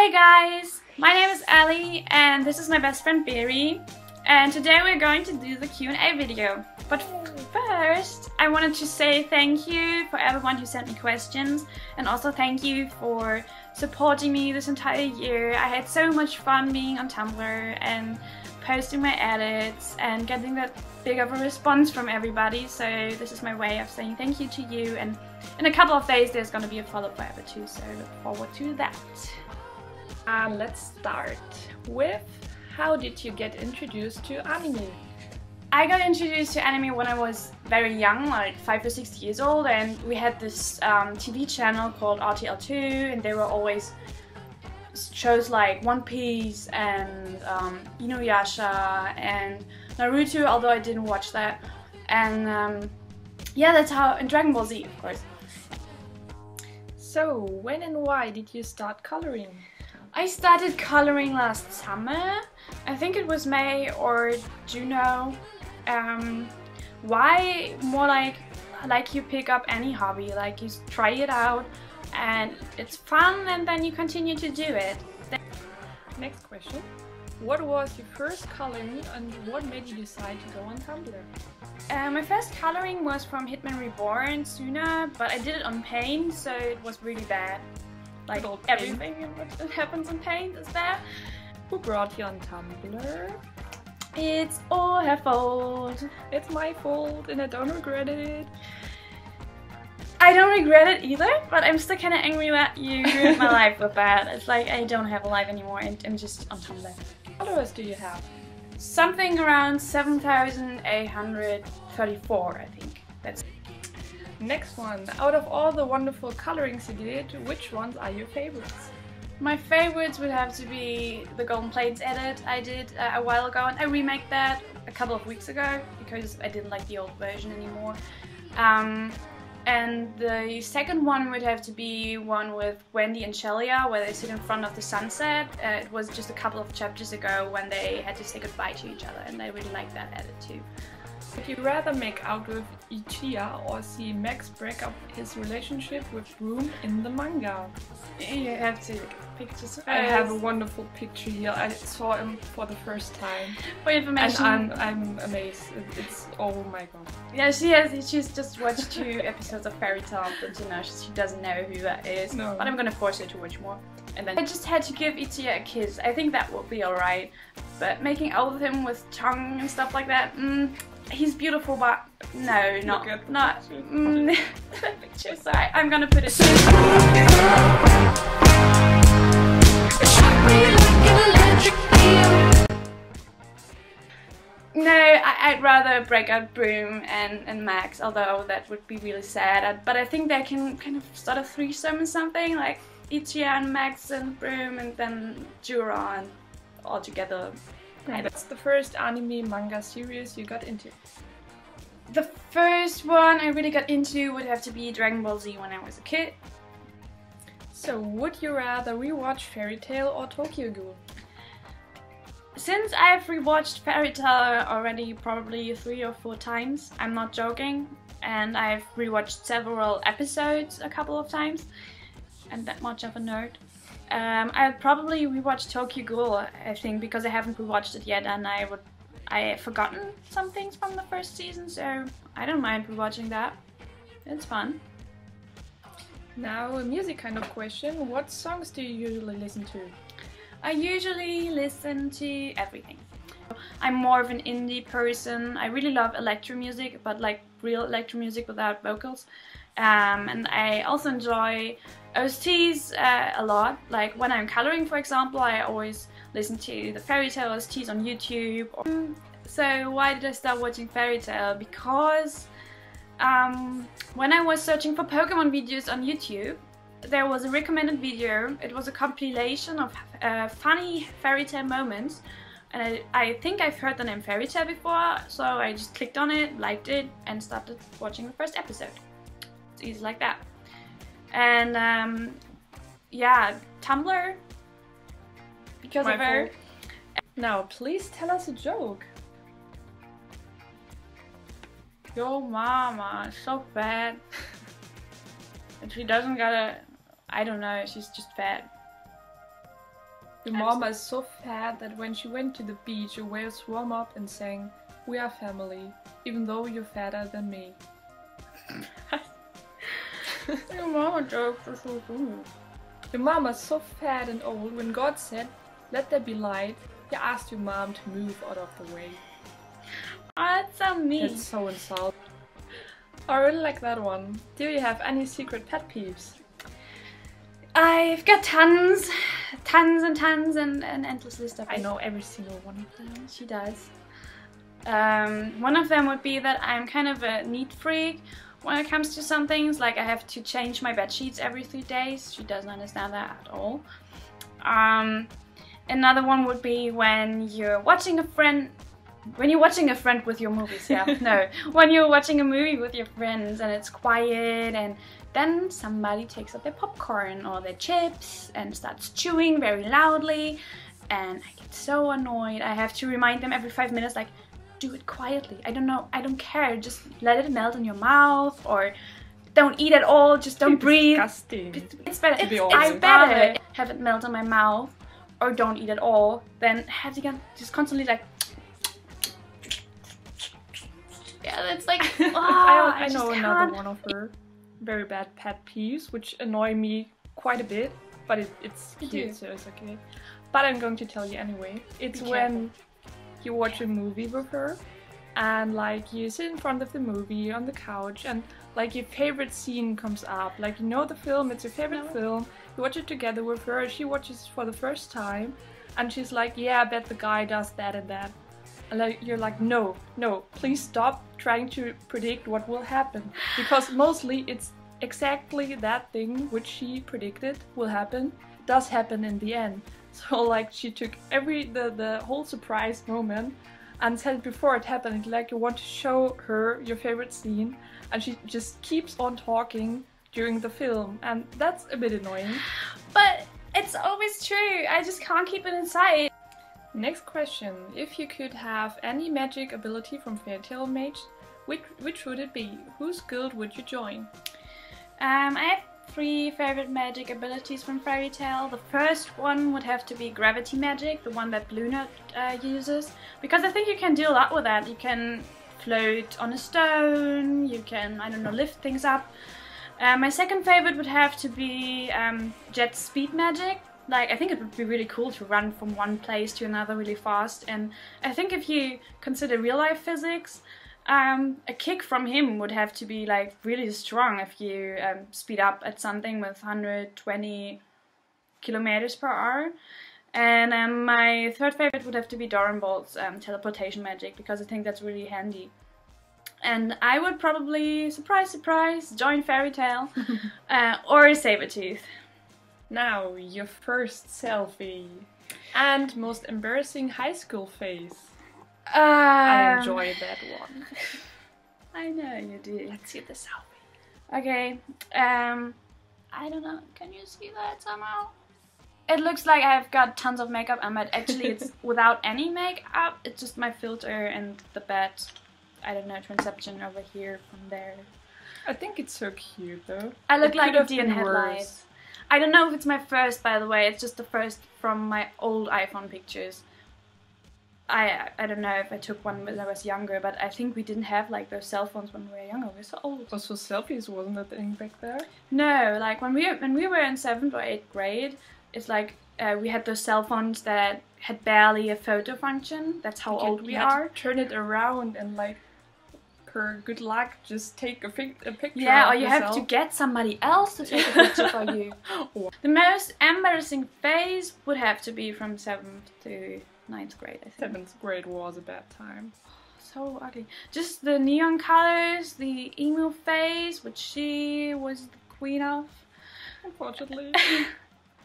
Hey guys, my name is Ali and this is my best friend Berry, and today we're going to do the Q&A video. But first I wanted to say thank you for everyone who sent me questions, and also thank you for supporting me this entire year. I had so much fun being on Tumblr and posting my edits and getting that big of a response from everybody, so this is my way of saying thank you to you, and in a couple of days there's going to be a follow-up forever too, so look forward to that. Let's start with, how did you get introduced to anime? I got introduced to anime when I was very young, like 5 or 6 years old, and we had this TV channel called RTL2, and they were always shows like One Piece and Inuyasha and Naruto, although I didn't watch that, and yeah, that's how, and Dragon Ball Z of course. So when and why did you start coloring? I started coloring last summer. I think it was May or June. Why? More like you pick up any hobby, like you try it out and it's fun and then you continue to do it. Next question. What was your first coloring and what made you decide to go on Tumblr? My first coloring was from Hitman Reborn, Suna, but I did it on paint, so it was really bad. Like everything that happens in paint is bad. Who brought you on Tumblr? It's all her fault. It's my fault and I don't regret it. I don't regret it either, but I'm still kind of angry that you ruined my life with that. It's like I don't have a life anymore and I'm just on Tumblr. What followers do you have? Something around 7,834, I think. That's. Next one. Out of all the wonderful colorings you did, which ones are your favorites? My favorites would have to be the Golden Plates edit I did a while ago, and I remade that a couple of weeks ago because I didn't like the old version anymore. And the second one would have to be one with Wendy and Shelia, where they sit in front of the sunset. It was just a couple of chapters ago when they had to say goodbye to each other, and I really like that edit too. Would you rather make out with Ichiya or see Max break up his relationship with Broom in the manga? You have to look at the pictures first. I have a wonderful picture here. I saw him for the first time. For information, and I'm amazed. It's oh my god. Yeah, she's just watched 2 episodes of Fairy Tail, but you know she doesn't know who that is. No. But I'm gonna force her to watch more. And then I just had to give Ichiya a kiss. I think that would be alright. But making out with him with tongue and stuff like that, he's beautiful, but no, not. That picture, sorry, I'm gonna put it. No, I'd rather break out Broom and Max, although that would be really sad. But I think they can kind of start a threesome or something, like Ichiya and Max and Broom, and then Jura and all together. Okay, that's the first anime manga series you got into. The first one I really got into would have to be Dragon Ball Z when I was a kid. So, would you rather rewatch Fairy Tail or Tokyo Ghoul? Since I've rewatched Fairy Tail already probably 3 or 4 times, I'm not joking, and I've rewatched several episodes a couple of times, and that much of a nerd. I'd probably rewatch Tokyo Ghoul, I think, because I haven't rewatched it yet, and I have forgotten some things from the first season, so I don't mind rewatching that. It's fun. Now, a music kind of question. What songs do you usually listen to? I usually listen to everything. I'm more of an indie person. I really love electro music, but like real electro music without vocals. And I also enjoy OSTs a lot. Like when I'm coloring, for example, I always listen to the Fairy Tail OSTs on YouTube. So why did I start watching Fairy Tail? Because when I was searching for Pokemon videos on YouTube, there was a recommended video. It was a compilation of funny Fairy Tail moments, and I think I've heard the name Fairy Tail before, so I just clicked on it, liked it, and started watching the first episode. It's easy like that. And yeah, Tumblr, because of her. Now, please tell us a joke. Your mama is so fat. And she doesn't got a... I don't know, she's just fat. Your mama is so fat that when she went to the beach, a whale swam up and sang, "We are family, even though you're fatter than me." Your mama jokes are so good. Your mama's so fat and old, when God said, "Let there be light," you asked your mom to move out of the way. Oh, that's so mean. It's so insulting. I really like that one. Do you have any secret pet peeves? I've got tons and tons and an endless list of it. I know every single one of them. She does. One of them would be that I'm kind of a neat freak when it comes to some things. Like I have to change my bed sheets every 3 days. She doesn't understand that at all. Another one would be when you're watching a friend with your movies, yeah. No, when you're watching a movie with your friends and it's quiet and then somebody takes out their popcorn or their chips and starts chewing very loudly and I get so annoyed. I have to remind them every 5 minutes, like, do it quietly. I don't know, I don't care. Just let it melt in your mouth or don't eat at all, just don't breathe. Disgusting. It's better. I'd better have it melt in my mouth or don't eat at all than have to just constantly like. Yeah, it's like, oh, I know another one of her very bad pet peeves, which annoy me quite a bit, but it's cute, so it's okay. But I'm going to tell you anyway. It's when you watch a movie with her, and like you sit in front of the movie on the couch, and like your favorite scene comes up. Like you know the film, it's your favorite film. You watch it together with her. She watches it for the first time, and she's like, "Yeah, I bet the guy does that and that." And like, you're like, no, please stop trying to predict what will happen. Because mostly it's exactly that thing which she predicted will happen, does happen in the end. So like she took the whole surprise moment and said before it happened, like you want to show her your favorite scene and she just keeps on talking during the film, and that's a bit annoying. But it's always true, I just can't keep it inside. Next question. If you could have any magic ability from Fairy Tail Mage, which would it be? Whose guild would you join? I have 3 favorite magic abilities from Fairy Tail. The first one would have to be gravity magic, the one that Blue Note uses. Because I think you can do a lot with that. You can float on a stone, you can, I don't know, lift things up. My second favorite would have to be jet speed magic. Like, I think it would be really cool to run from one place to another really fast, and I think if you consider real life physics, a kick from him would have to be like really strong if you speed up at something with 120 kilometers per hour. And my third favorite would have to be Doranbolt's teleportation magic, because I think that's really handy. And I would probably, surprise surprise, join Fairy Tail or Sabretooth. Now, your first selfie and most embarrassing high school phase. I enjoy that one. I know you do. Let's see the selfie. Okay, I don't know, can you see that somehow? It looks like I've got tons of makeup on, but actually it's without any makeup. It's just my filter and the bad, I don't know, transition over here from there. I think it's so cute though. I look like a deer in headlights. I don't know if it's my first, by the way. It's just the first from my old iPhone pictures. I don't know if I took one when I was younger, but I think we didn't have like those cell phones when we were younger. We were so old. Also, selfies wasn't a thing back there. No, like when we were in 7th or 8th grade, it's like we had those cell phones that had barely a photo function. That's how old we are. Turn it around and like, per good luck, just take a picture. Yeah, or you yourself. have to get somebody else to take a picture for you. The most embarrassing phase would have to be from 7th to 9th grade, I think. 7th grade was a bad time. So ugly. Just the neon colors, the emo phase, which she was the queen of. Unfortunately.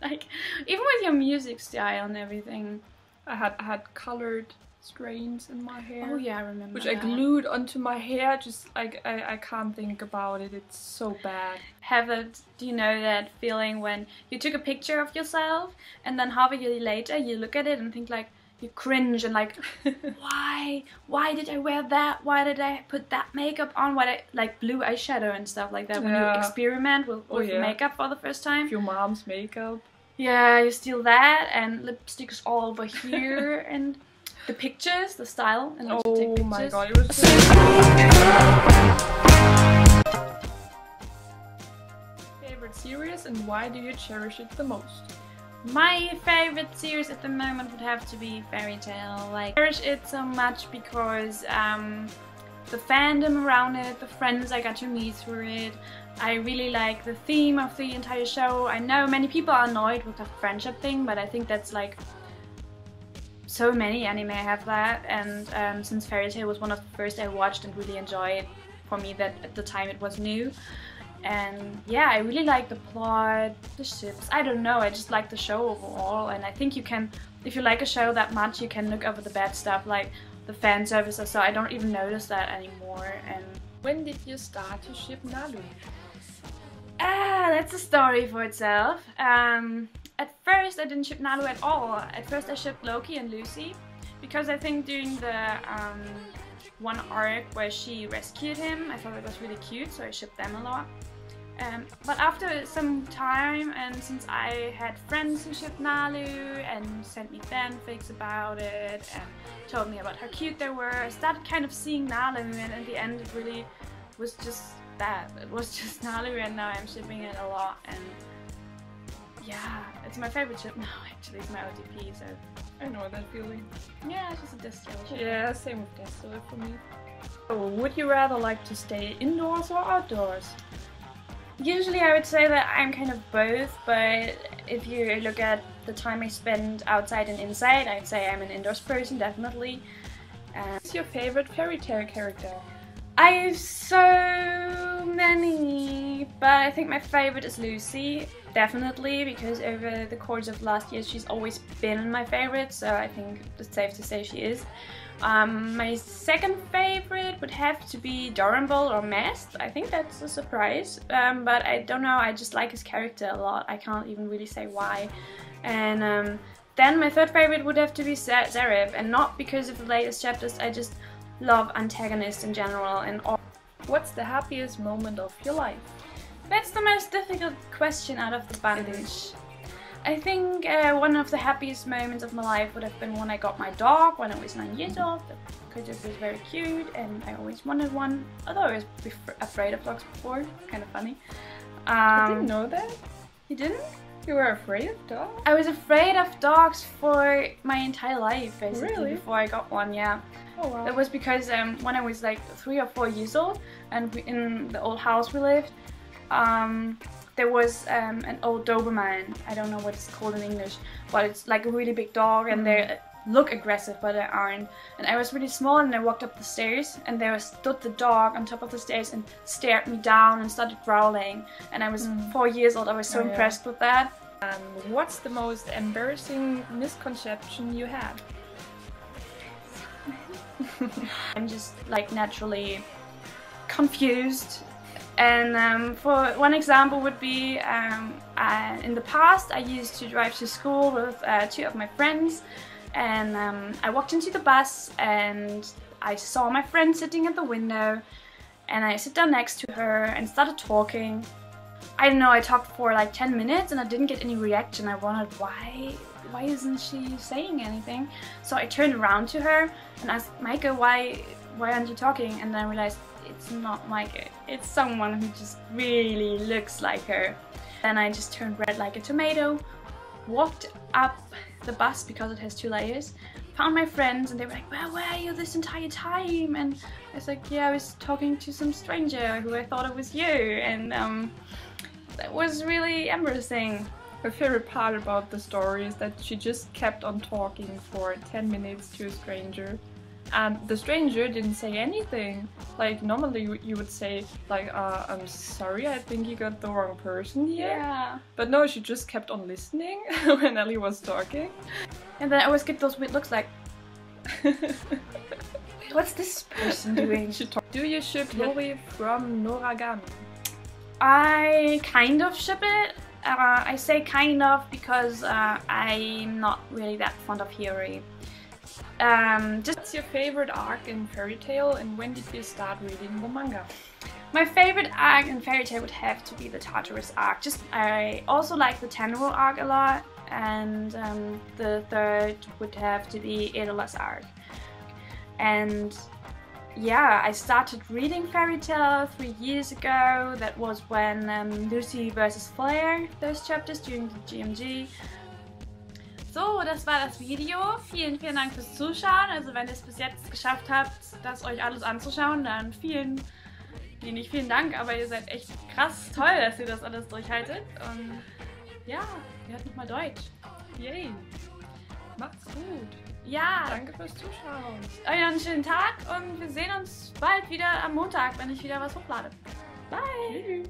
Like, even with your music style and everything. I had colored strands in my hair. Oh yeah, I remember Which that. I glued onto my hair, just like, I can't think about it, it's so bad. Do you know that feeling when you took a picture of yourself and then half a year later you look at it and think like, you cringe and like, why did I wear that? Why did I put that makeup on? Why did I, like blue eyeshadow and stuff like that, when you experiment with makeup for the first time? Your mom's makeup. Yeah, you steal that, and lipsticks all over here, and the pictures, the style, and also take pictures. Oh my god, it was so favorite series, and why do you cherish it the most? My favorite series at the moment would have to be Fairy Tail. Like, I cherish it so much because the fandom around it, the friends I got to meet through it. I really like the theme of the entire show. I know many people are annoyed with the friendship thing, but I think that's like so many anime have that, and since Fairy Tail was one of the first I watched and really enjoyed, for me that at the time it was new. And yeah, I really like the plot, the ships, I don't know, I just like the show overall. And I think you can, if you like a show that much, you can look over the bad stuff like the fan service or so. I don't even notice that anymore. And when did you start to ship Nalu? That's a story for itself. At first I didn't ship Nalu at all. At first I shipped Loki and Lucy, because I think during the one arc where she rescued him, I thought it was really cute, so I shipped them a lot. But after some time, and since I had friends who shipped Nalu and sent me fanfics about it and told me about how cute they were, I started kind of seeing Nalu, and in the end it really was just that. It was just Nalu, and now I'm shipping it a lot, and yeah, it's my favorite ship now actually. It's my OTP, so I know that feeling. yeah, it's just a distillation. Yeah, same with Destillate for me. So, would you rather like to stay indoors or outdoors? Usually I would say that I'm kind of both, but if you look at the time I spend outside and inside, I'd say I'm an indoors person, definitely. What's your favorite Fairy Tail character? I have so many, but I think my favorite is Lucy, definitely, because over the course of last year she's always been my favorite, so I think it's safe to say she is. My second favorite would have to be Doranville or Mast. I think that's a surprise, but I don't know, I just like his character a lot. I can't even really say why. And then my third favorite would have to be Zareb, and not because of the latest chapters, I just love antagonists in general and all. What's the happiest moment of your life? That's the most difficult question out of the bunch. I think one of the happiest moments of my life would have been when I got my dog when I was 9 years old, because it was very cute and I always wanted one, although I was afraid of dogs before. Kind of funny. I didn't know that. You didn't? You were afraid of dogs? I was afraid of dogs for my entire life, basically, really? before I got one, yeah. Oh wow. That was because when I was like 3 or 4 years old, and in the old house we lived, there was an old Doberman. I don't know what it's called in English, but it's like a really big dog, and they look aggressive, but they aren't. And I was really small, and I walked up the stairs, and there stood the dog on top of the stairs and stared me down and started growling. And I was 4 years old. I was so impressed with that. And what's the most embarrassing misconception you had? I'm just like naturally confused. And for one example would be in the past I used to drive to school with 2 of my friends, and I walked into the bus and I saw my friend sitting at the window, and I sit down next to her and started talking. I don't know, I talked for like 10 minutes and I didn't get any reaction. I wondered why isn't she saying anything? So I turned around to her and asked, Maika, why aren't you talking? And then I realized it's not Maika, it's someone who just really looks like her. Then I just turned red like a tomato, walked up the bus because it has 2 layers, found my friends, and they were like, where were you this entire time? And I was like, yeah, I was talking to some stranger who I thought it was you. And that was really embarrassing. My favorite part about the story is that she just kept on talking for 10 minutes to a stranger, and the stranger didn't say anything. Like normally you would say like, I'm sorry, I think you got the wrong person here. Yeah. But no, she just kept on listening when Ellie was talking. And then I always get those weird looks like, what's this person doing? Do you ship Chloe from Noragami? I kind of ship it. I say kind of because I'm not really that fond of Hiyori. What's your favorite arc in Fairy Tail, and when did you start reading the manga? My favorite arc in Fairy Tail would have to be the Tartarus arc. I also like the Tenro arc a lot, and the third would have to be Edola's arc. And yeah, I started reading Fairy Tail 3 years ago. That was when Lucy vs. Flair, those chapters during the GMG. So, das war das Video. Vielen Dank fürs Zuschauen. Also wenn ihr es bis jetzt geschafft habt, das euch alles anzuschauen, dann nicht vielen Dank, aber ihr seid echt krass toll, dass ihr das alles durchhaltet. Und ja, wir hatten nochmal Deutsch. Yay! Macht's gut! Ja! Danke fürs Zuschauen! Euch noch einen schönen Tag und wir sehen uns bald wieder am Montag, wenn ich wieder was hochlade. Bye! Tschüss.